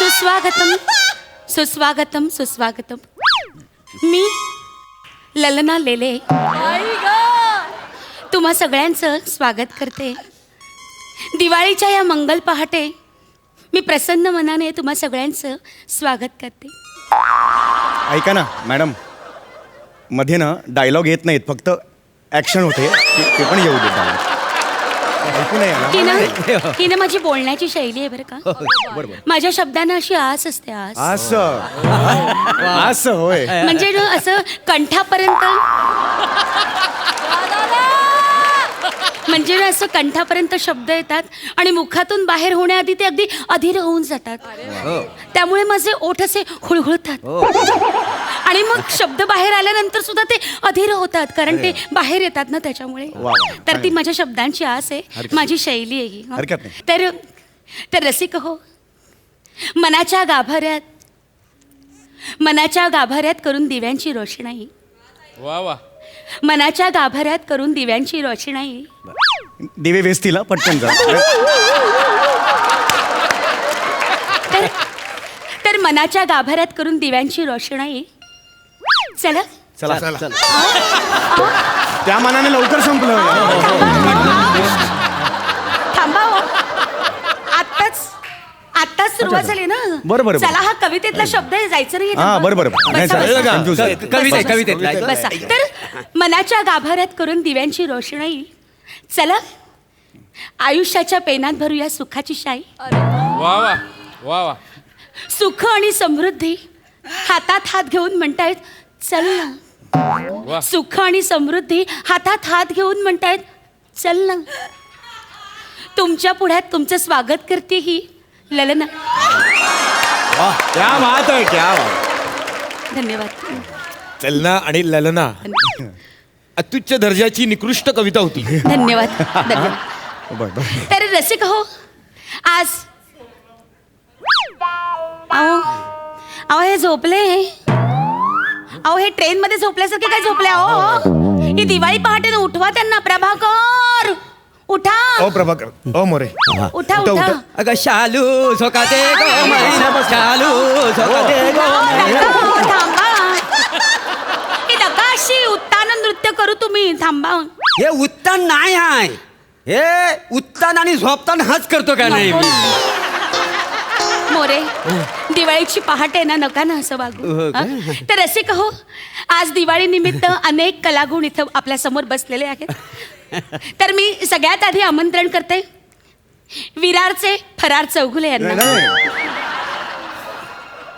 सुस्वागतम सुस्वागतम सुस्वागतम. मी ललना लेले तुम्हा सगळ्यांचं स्वागत करते. दिवाळीच्या या मंगल पहाटे मी प्रसन्न मनाने तुम्हा सगळ्यांचं स्वागत करते. ऐका ना मॅडम, मध्ये ना डायलॉग येत नाहीत, फक्त ॲक्शन होते, ते पण येऊ देत. ऐकू नाही आलं? ही ना माझी बोलण्याची शैली आहे बरं का. बरोबर. माझ्या शब्दांना अशी आस असते, आस. असं होय. म्हणजे ना असं कंठापर्यंत, म्हणजे ना असं कंठापर्यंत शब्द येतात आणि मुखातून बाहेर होण्याआधी ते अगदी अधीर होऊन जातात. त्यामुळे माझे ओठ असे हुळहुळतात आणि मग शब्द बाहेर आल्यानंतर सुद्धा ते अधीर होतात, कारण ते बाहेर येतात ना त्याच्यामुळे. तर ती माझ्या शब्दांची आस आहे, माझी शैली आहे ही. हरकत नाही. तर रसिक हो, मनाच्या गाभाऱ्यात करून दिव्यांची रोषणाई. वा वा. मनाच्या गाभाऱ्यात करून दिव्यांची रोषणाई. दिवे वेचतील पटकन जा. तर मनाच्या गाभाऱ्यात करून दिव्यांची रोषणाई. चला चला चला. त्या मानाने लवकर संपलं. थांबा हो. आत्ताच सुरुवात झाली ना. बरोबर. चला, हा कवितेतला शब्द आहे, जायचं नाही. हा बरोबर. बसा. तर मनाच्या गाभाऱ्यात करून दिव्यांची रोषणाई. चला आयुष्याच्या पेनात भरूया सुखाची शाई. वा वा वा वा. सुख आणि समृद्धी हातात हात घेऊन म्हणतायत चल ना. वा. सुख आणि समृद्धी हातात हात घेऊन म्हणतायत चल ना. तुमच्या पुढ्यात तुमचं स्वागत करते ही ललना. क्या बात आहे, क्या बात. धन्यवाद. चलना आणि ललना अत्युच्च दर्जाची निकृष्ट कविता होती. धन्यवाद. बरोबर. तर रसिक हो, आज अहो हे झोपले. अहो हे ट्रेन मध्ये झोपल्यासारखे काय झोपले? अहो ही दिवाळी पहाटे उठवा त्यांना. प्रभाकर उठा. ओ प्रभाकर, ओ मोरे, उठा उठा. अगं शालू झोकाते गो मैना, शालू झोकाते गो मैना. थांबा. हे नका अशी उत्तान नृत्य करू तुम्ही. थांबा. हे उत्तान नाही आहे, हे उत्तान आणि झोपतान हाच करतो का नाही मी. मोरे, दिवाळीची पहाटे ना, नका ना असं वागू. तर रसिक हो, आज दिवाळी निमित्त अनेक कलागुण इथं आपल्या समोर बसलेले आहेत. तर मी सगळ्यात आधी आमंत्रण करते विरारचे फरार चौगुले यांना.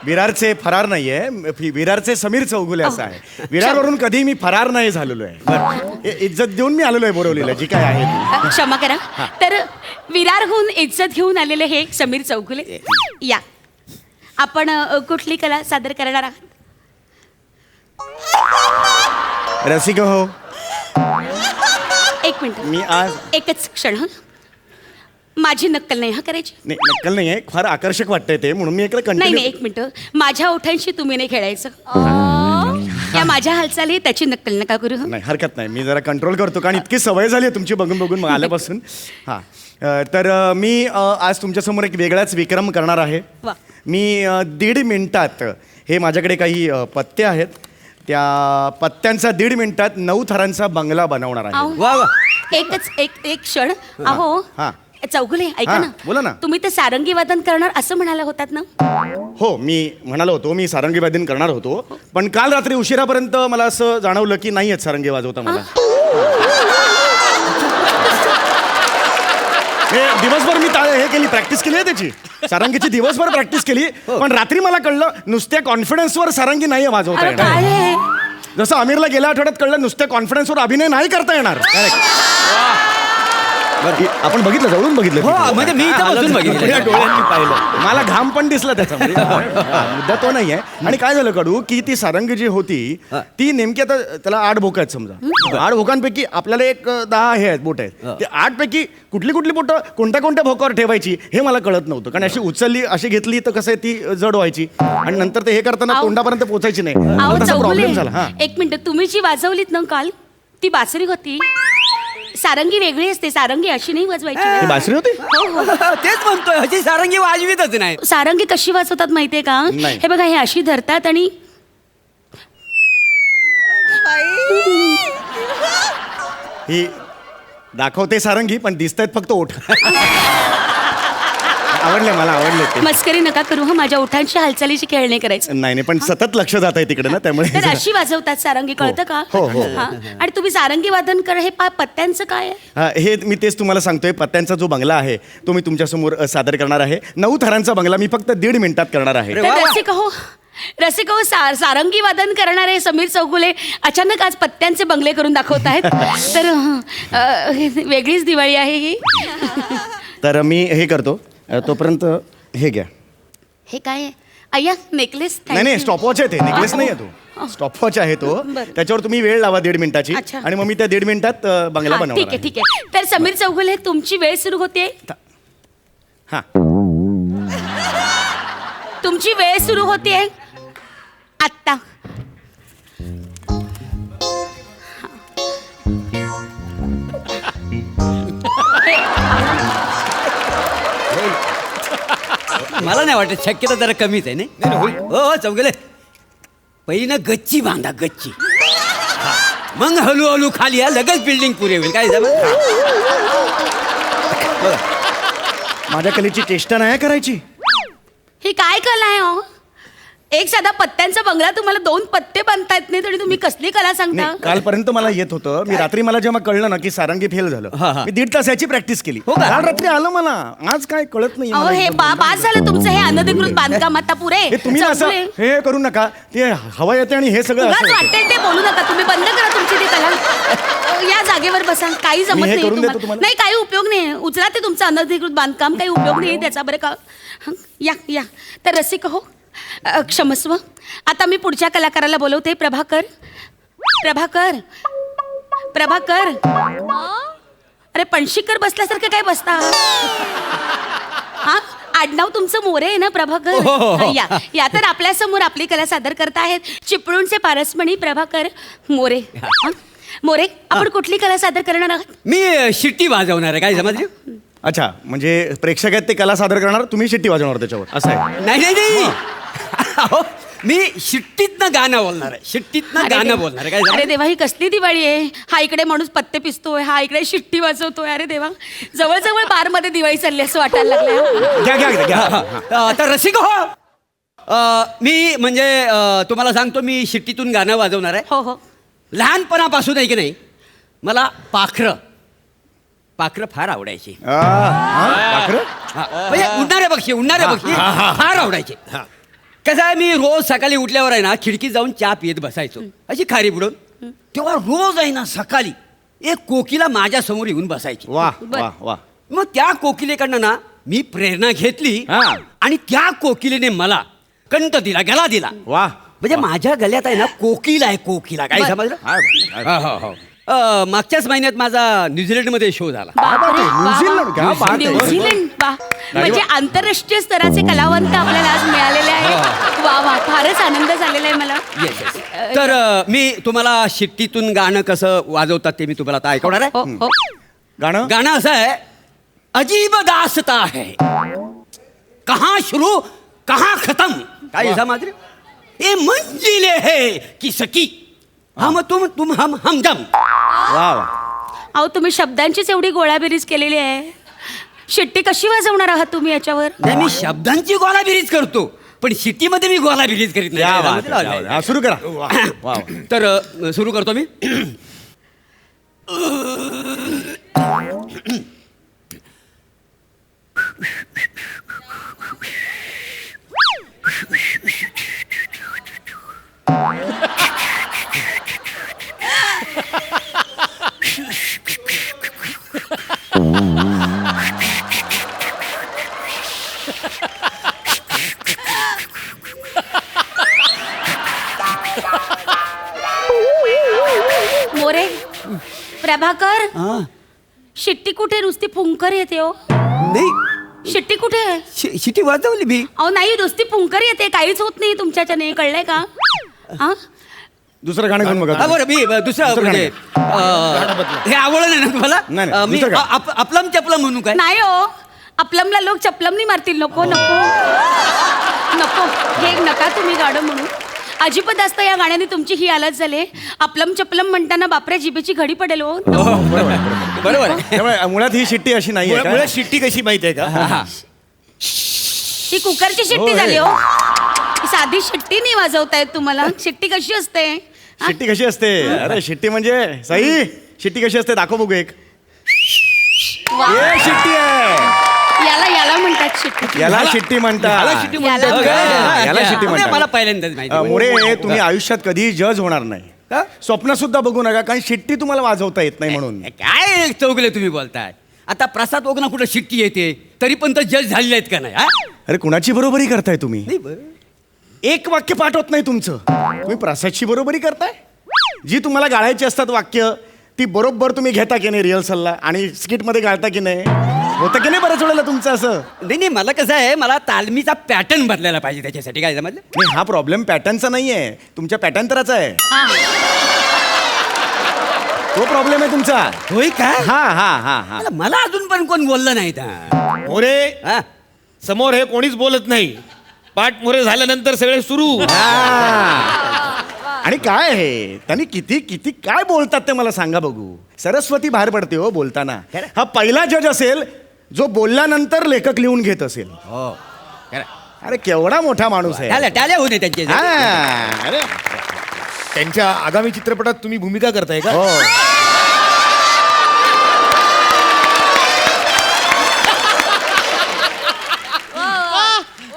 विरारचे फरार नाहीये, विरारचे समीर चौगुले असं आहे. विरारवरून कधी मी फरार नाही झालेलो आहे. इज्जत देऊन मी आलेलो आहे बोरवलीला, जी काय आहे ती. क्षमा करा. तर विरारहून इज्जत घेऊन आलेले हे समीर चौगुले. या, आपण कुठली कला सादर करणार आहात? रसिक हो, एक मिनिट, मी आज एकच क्षण. हं, माझी नक्कल नाही हा करायची. नाही, नक्कल नाहीये, फार आकर्षक वाटतंय ते, म्हणून मी इकडे नाही नाही, कंटिन्यू. एक मिनिट. माझ्या ओठांशी तुम्ही नाही खेळायचं. या माझ्या हालचाली त्याची नक्कल नका करू. हं. नाही, हरकत नाही, मी जरा कंट्रोल करतो, कारण इतकी सवय झाली आहे तुमची बघून बघून आल्यापासून. हां, तर मी आज तुमच्यासमोर एक वेगळाच विक्रम करणार आहे. वा. मी 1.5 मिनिटात, हे माझ्याकडे काही पत्ते आहेत, त्या पत्त्यांचा 1.5 मिनिटात 9 थरांचा बंगला बनवणार आहे. अहो, वा वा. एक क्षण. अहो हां. चौगुले, ऐका हां, ना. बोला ना. तुम्ही तर सारंगी वादन करणार असं म्हणाला होतात ना. हो, मी म्हणालो होतो मी सारंगी वादन करणार होतो, पण काल रात्री उशिरापर्यंत मला असं जाणवलं की नाही आहेत सारंगी वाजवता मला. हे दिवसभर मी हे केली, प्रॅक्टिस केली आहे त्याची, सारंगीची दिवसभर प्रॅक्टिस केली, पण रात्री मला कळलं नुसत्या कॉन्फिडन्सवर सारंगी नाही वाजवता अरे काय येणार. आहे? जसं आमिरला गेल्या आठवड्यात कळलं नुसत्या कॉन्फिडन्सवर अभिनय नाही करता येणार. आपण बघितलं, जवळून बघितलं. हो, म्हणजे मी इथं बसून बघितलं. डोळ्यांनी पाहिलं, मला घाम पण दिसला त्याचा. मुद्दा तो नाहीये. आणि काय झालं कडू, की ती सारंगी जी होती ती नेमकी, आता त्याला 8 भोक आहेत समजा. 8 भोकांपैकी आपल्याला एक 10 हे आहेत बोट आहेत. ते 8 पैकी कुठली कुठली बोटं कोणत्या कोणत्या भोकावर ठेवायची हे मला कळत नव्हतं, कारण अशी उचलली अशी घेतली तर कसं आहे ती जड व्हायची आणि नंतर ते हे करताना तोंडापर्यंत पोचायची नाही. अहो तसा चौगुले, प्रॉब्लेम झाला. हा, एक मिनिट. तुम्ही जी वाजवलीत ना काल, ती बासरी होती. सारंगी वेगळी असते, सारंगी अशी नाही वाजवायची. ही बासरी होती. हो हो. तेच म्हणतोय अशी सारंगी वाजवीतच नाही. सारंगी कशी वाजवतात माहितीये का? नाही. हे बघा, हे अशी धरतात आणि ही दाखवते सारंगी पण दिसतायत फक्त ओठ. आवडले मला, आवडले ते. मस्करी नका करू हा, माझ्या ओठांची हालचालीची खेळणे करायचं. नाही नाही, पण सतत लक्ष जात आहे तिकडे ना, त्यामुळे तर अशी वाजवतात सारंगी, कळतं का? हो, हो. हा. आणि तुम्ही सारंगी वादन कर, हे पत्त्यांचं काय आहे? हा, हे मी तेच तुम्हाला सांगतोय. पत्त्यांचा जो बंगला आहे तो मी तुमच्यासमोर सादर करणार आहे. 9 थरांचा बंगला मी फक्त 1.5 मिनिटात करणार आहे. अरे तर वा, वा. रसिक हो, सारंगी वादन करणारे समीर चौगुले अचानक आज पत्त्यांचे बंगले करून दाखवत आहेत. तर वेगळीच दिवाळी आहे ही. तर मी हे करतो. तोपर्यंत हे घ्या. हे काय आहे? अय्या, नेकलेस. नाही नाही, स्टॉपवॉच आहे ते, नेकलेस नाही आहे तो. स्टॉपवॉच आहे तो. बरं. त्याच्यावर तुम्ही वेळ लावा 1.5 मिनिटाची, अच्छा. आणि मग मी त्या 1.5 मिनिटात बंगला हा, बनवणार ठीक आहे, ठीक आहे. तर समीर चौगुले, तुमची वेळ सुरू होते. हा. तुमची वेळ सुरू होते आत्ता. मला नाही वाटत, शक्यता जरा कमीच आहे नाही. हो चौगले, पहिली ना गच्ची बांधा, गच्ची. हा. मग हळूहळू खाली या, लगेच बिल्डिंग पुरे होईल. काय झालं? माझ्या कलेची चेष्टा नाही करायची. ही काय कला आहे हो? एक साधा पत्त्यांचा बंगला तुम्हाला 2 पत्ते बांधता येत नाही, तरी तुम्ही कसली कला सांगता? नाही, कालपर्यंत मला येत होतं. मी रात्री मला जेव्हा कळलं ना की सारंगी फेल झालं, हा, हा. मी 1.5 तास याची प्रॅक्टिस केली. हो का? काल रात्री आलं मला. आज काय कळत नाही अहो, हे पास झालं तुमचं हे अनधिकृत बांधकाम. आता पुरे हे तुम्ही असं चौगुले. हे करू नका. ते हवा येते आणि हे सगळं उगाच असं होतं. वाटेल ते बोलू नका. तुम्ही बंद करा तुमची ती कला. या जागेवर बसा. काही जमत मी हे नाही करून देतो तुम्हाला. नाही, काही उपयोग नाही. उचला ते तुमचं अनधिकृत बांधकाम, काही उपयोग नाही त्याचा. बरं का? हं, या या. तर रसिक हो, क्षमस्व. आता मी पुढच्या कलाकाराला बोलवते. प्रभाकर, प्रभाकर, प्रभाकर. अरे पणशीकर बसल्यासारखं काय बसता? हा, आडनाव तुमचं मोरे आहे ना, प्रभाकर? या तर आपल्या समोर आपली कला सादर करत आहेत चिपळूणचे पारसमणी प्रभाकर मोरे. हा? मोरे, आपण कुठली कला सादर करणार आहात? मी शिट्टी वाजवणार आहे. काय समजले? अच्छा, म्हणजे प्रेक्षक आहेत ते कला सादर करणार, तुम्ही शिट्टी वाजवणार त्याच्यावर, असं आहे? नाही नाही नाही. अहो, मी शिट्टीतनं गाणं बोलणार आहे. शिट्टीतनं अरे गाणं देवा. बोलणार आहे. काय अरे समजलं? देवा, ही कसली दिवाळी आहे? हा इकडे माणूस पत्ते पिसतोय, हा इकडे शिट्टी वाजवतोय. अरे देवा, जवळजवळ बारमध्ये दिवाळी चालली असं वाटायला लागलंय. घ्या घ्या घ्या, घ्या. तर रसिक हो, मी म्हणजे तुम्हाला सांगतो, मी शिट्टीतून गाणं वाजवणार आहे. हो हो. लहानपणापासून आहे की नाही, मला पाखरं फार आवडायची. पाखरं? म्हणजे उडणारे पक्षी फार आवडायचे. कसं आहे, मी रोज सकाळी उठल्यावर आहे ना, खिडकीत जाऊन चहा पित बसायचो अशी खारी बुडून. तेव्हा रोज आहे ना, सकाळी एक कोकिला माझ्या समोर येऊन बसायची. वा बर. वा वा. मग त्या कोकिलेकडनं ना मी प्रेरणा घेतली, हा. आणि त्या कोकिलेने मला कंठ दिला, गला दिला. वा. म्हणजे माझ्या गल्यात आहे ना कोकिला आहे, कोकिला. काय समजलं? मागच्याच महिन्यात माझा न्यूझीलंडमध्ये शो झाला. बापरे, न्यूझीलंड? क्या बात आहे. न्यूझीलंड. वा, म्हणजे आंतरराष्ट्रीय स्तराचे कलावंत आपल्याला आज मिळालेले आहेत. वा वा, फारच आनंद झालेला आहे मला. तर मी तुम्हाला शिट्टीतून गाणं कसं वाजवतात ते मी तुम्हाला आता ऐकवणार आहे. हो हो. गाणं? गाणं असं आहे, अजीब दास्ता है, कहाँ शुरू कहाँ खत्म. काय समझ रहे? ये मंजिले है किसकी, हम तुम हम जम. वा वा. अहो, तुम्ही शब्दांचीच एवढी गोळाबेरीज केलेली आहे. शिट्टी कशी वाजवणार आहात तुम्ही याच्यावर? नाही, मी शब्दांची गोलाबिरीज करतो, पण शिट्टीमध्ये मी गोलाबिरीज करीत क्या बात आहे, क्या बात नाही. आहे. सुरू करा. वा वा. तर सुरू करतो मी. मोरे, प्रभाकर, हा. शिट्टी कुठे? नुसती फुंकर येते हो. नाही, शिट्टी कुठे आहे? शिट्टी वाजवली मी. अहो नाही, नुसती फुंकर येते, काहीच होत नाही तुमच्याच्याने, कळलंय का? हा, दुसरं गाणं घेऊन बघा हा बरं मी दुसरं दुसरं म्हणजे हे आवडलं नाही ना तुम्हाला नाही, नाही, मी दुसरं गाणं. आपलम चपलम म्हणू काय नाही हो आपलमला लोक चपलमनी मारतील नको नको नको हे नका तुम्ही गाणं म्हणू अजिबात जास्त या गाण्याने तुमची ही हालत झाली आपलम चपलम म्हणताना बापरे जिभेची घडी पडेल हो बरोबर आहे त्यामुळे मुळात ही शिट्टी अशी नाही मुळात शिट्टी कशी माहिती आहे का हा. ही कुकरची शिट्टी झाली हो ही साधी शिट्टी नाही वाजवता येत तुम्हाला शिट्टी कशी असते हा? शिट्टी कशी असते अरे शिट्टी म्हणजे सई शिट्टी कशी असते दाखव बघू एक वा. हे शिट्टी आहे याला म्हणतात शिट्टी याला शिट्टी म्हणतात याला शिट्टी म्हणतात याला- काय? याला शिट्टी म्हणजे म्हणतात. मला पहिल्यांदाच माहिती मोरे तुम्ही आयुष्यात कधी जज होणार नाही का? स्वप्न सुद्धा बघू नका कारण शिट्टी तुम्हाला वाजवता येत नाही म्हणून काय चौगले तुम्ही बोलताय आता प्रसाद ओगना कुठं शिट्टी येते तरी पण तर जज झालेले आहेत का नाही हा? अरे कुणाची बरोबरी करताय तुम्ही नाही बरं. एक वाक्य पाठ होत नाही तुमचं तुम्ही प्रसादची बरोबरी करताय जी तुम्हाला गाळायची असतात वाक्य ती बरोबर तुम्ही घेता की नाही रिहर्सलला आणि स्किट मध्ये गाळता की नाही होतं की नाही बऱ्याच वेळेला तुमचं असं नाही मला कसं आहे मला तालमीचा पॅटर्न बदलायला पाहिजे त्याच्यासाठी काय समजलं नाही हा प्रॉब्लेम पॅटर्नचा नाहीये तुमच्या पॅटर्नतराचा आहे हा. तो प्रॉब्लेम आहे तुमचा होय काय हा हा हा हा मला अजून पण कोण बोललं नाही का मोरे हा? समोर हे कोणीच बोलत नाही पाठ मोरे झाल्यानंतर सगळे सुरू आणि काय आहे त्यांनी किती किती काय बोलतात ते मला सांगा बघू सरस्वती बाहेर पडते हो बोलताना हा पहिला जज असेल जो बोलल्यानंतर लेखक लिहून घेत असेल हो अरे केवढा मोठा माणूस आहे टाल्या होऊ दे त्यांचे हा, अरे त्यांच्या आगामी चित्रपटात तुम्ही भूमिका करताय का हो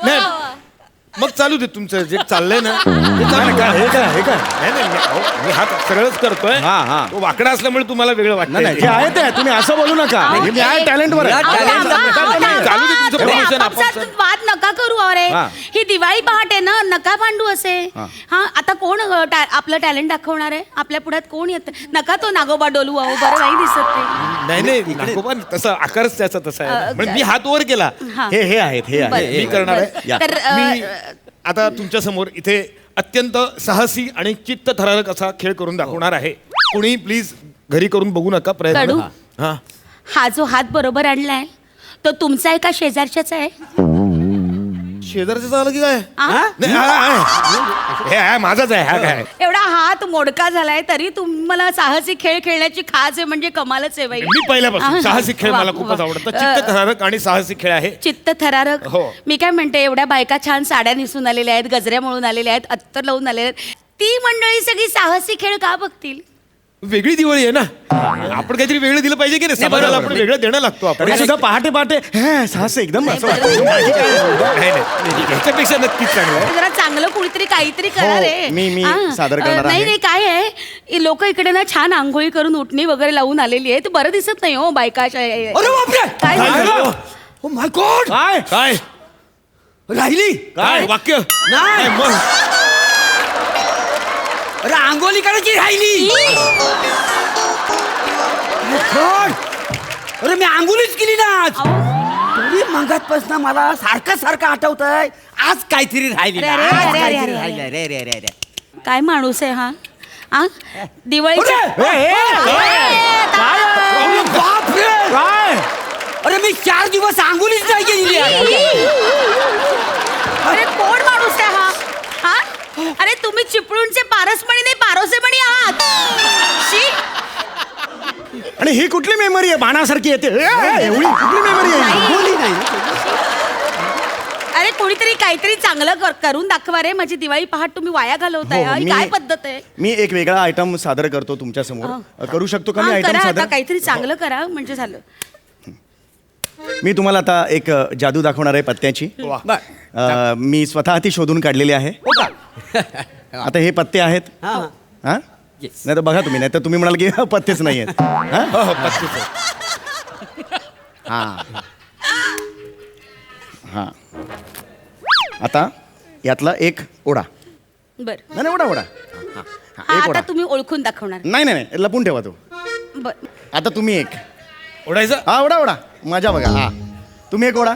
नाही मग चालू दे तुमचं जे चाललंय ना ते नाही, चालू नाही, द्या. काय, हे काय हे काय नाही, नाही, मी हात सरळच करतोय हा, हा. तो वाकडा असल्यामुळे तुम्हाला वेगळं नाही नाही जे वाटतं आहे ते तुम्ही असं बोलू नका हे मी आहे टॅलेंटवर या आहे. talent- चालू दे तुमचं तुम्ही promotion, आपापसात आपापसात. वाद नका करू अरे हा. ही दिवाळी पहाट आहे ना नका भांडू असे हा. हा आता कोण आपलं टॅलेंट दाखवणार आहे आपल्या पुढ्यात कोण येत नका तो नागोबा डोलू अहो बरं नाही दिसत ते नाही नागोबा तसा आकारच त्याचा तसा आहे म्हणजे मी हात वर केला हा. हे आहेत हे बरं. आहे मी करणार आहे या. तर मी आता तुमच्या समोर इथे अत्यंत साहसी आणि चित्तथरारक असा खेळ करून दाखवणार आहे कोणी प्लीज घरी करून बघू नका कडू. प्रयत्न हा हा जो हात बरोबर आणलाय तो तुमचा आहे का शेजारच्याच आहे शेजारचं झालं की काय आ? नाही, हे आहे माझाच आहे हा काय एवढा हात मोडका झालाय तरी तुम्हाला साहसी खेळ खेळण्याची खास आहे म्हणजे कमालच आहे बाई मी पहिल्यापासून साहसी खेळ वा, मला वा. खूपच आवडतं चित्तथरारक आणि साहसी खेळ आहे चित्त थरारक हो. मी काय म्हणते एवढ्या बायका छान साड्या नेसून आलेल्या आहेत गजऱ्या म्हणून आलेल्या आहेत अत्तर लावून आलेल्या आहेत ती मंडळी सगळी साहसी खेळ का बघतील वेगळी दिवाळी आहे ना आपण काहीतरी वेगळं दिलं पाहिजे की नाही समाजाला आपण वेगळं देणं लागतो आपण तरी सुद्धा पहाटे पहाटे हे साहस एकदम असं वाटतं. नाही, नाही, ह्याच्यापेक्षा नक्कीच चांगलं आहे जरा चांगलं कुणीतरी काहीतरी करा हो, रे मी हा. सादर करणार नाही आहे. नाही काय आहे लोक इकडे ना छान आंघोळी करून उठणी वगैरे लावून आलेली आहे ते बरं दिसत नाही हो बायका अरे बापरे काय झालं? ओ माय गॉड काय काय राहिली काय वाक्य नाही. मग अरे आंघोळी करायची राहिली My God! अरे मी आंघोळीच केली ना आज अहो, तरी मंगातपासून मला सारखं आठवत आहे आज काहीतरी राहिली ना. अरे, आज अरे, अरे, काहीतरी अरे, राहिलं. रे रे रे रे काय माणूस आहे हा आ दिवाळीच्या अरे, अरे बापरे काय अरे मी 4 दिवस आंघोळीच नाही केली अरे कोण माणूस आहे हा हा अरे तुम्ही चिपळूणचे पारसमणी नाही पारोसेमणी आहात शी आणि ही कुठली मेमरी आहे बाणासारखी येते एवढी कुठली मेमरी आहे बोली नाही अरे कोणीतरी काहीतरी चांगलं करून दाखवा रे माझी दिवाळी पहाट तुम्ही वाया घालवताय हो, ही काय पद्धत आहे मी एक वेगळा आयटम सादर करतो तुमच्या समोर करू शकतो का मी हा, आयटम करा आता सादर काहीतरी चांगलं करा म्हणजे झालं मी तुम्हाला आता एक जादू दाखवणार आहे पत्त्याची मी स्वतः ती शोधून काढलेली आहे हो का आता हे पत्ते आहेत हा हा Yes. नाही तर बघा तुम्ही नाही तर तुम्ही म्हणाल की पत्तेच नाही आहेत हा? हा हा आता यातला एक ओढा बर नाही नाही, ओढा ओढा हा, हा, एक आता ओढा तुम्ही ओळखून दाखवणार नाही नाही नाही लपून ठेवा तो बर आता तुम्ही एक ओढायचं हा ओढा ओढा मजा बघा हा तुम्ही एक ओढा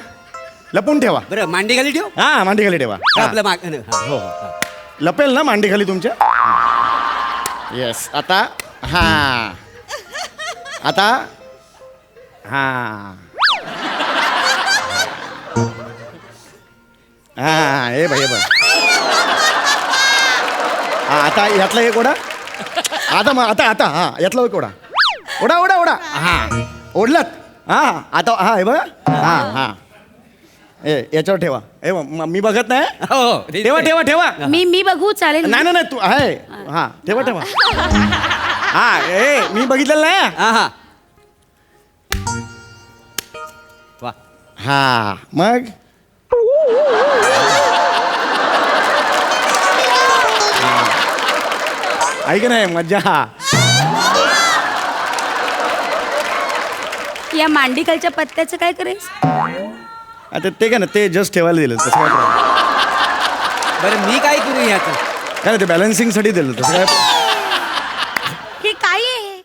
लपून ठेवा बरं मांडी खाली ठेव हा मांडी खाली ठेवा का हा. आपलं माग हा. हो हो लपेल ना मांडी खाली तुमच्या येस आता हा आता हा हा हे भाई हा आता यातला एक ओढा आता मग आता हा यातला एक ओढा ओढा ओढा ओढा हा ओढलात हा आता हा हे बघा हा हा याच्यावर ठेवा हे मी बघत नाही हो ठेवा ठेवा ठेवा मी बघू चालेल ना? नाही तू आहे हा ठेवा ठेवा हा मी बघितलेलं नाही हा हा वा हा मग ऐक नाही मज्जा या मांडीखालच्या पत्त्याचं काय करायचं? आता ते काय ना ते जस्ट ठेवायला दिलं तसं काय problem. बरं मी काय करू ह्याचं काय नाही, ते बॅलन्सिंगसाठी दिलं तसं काय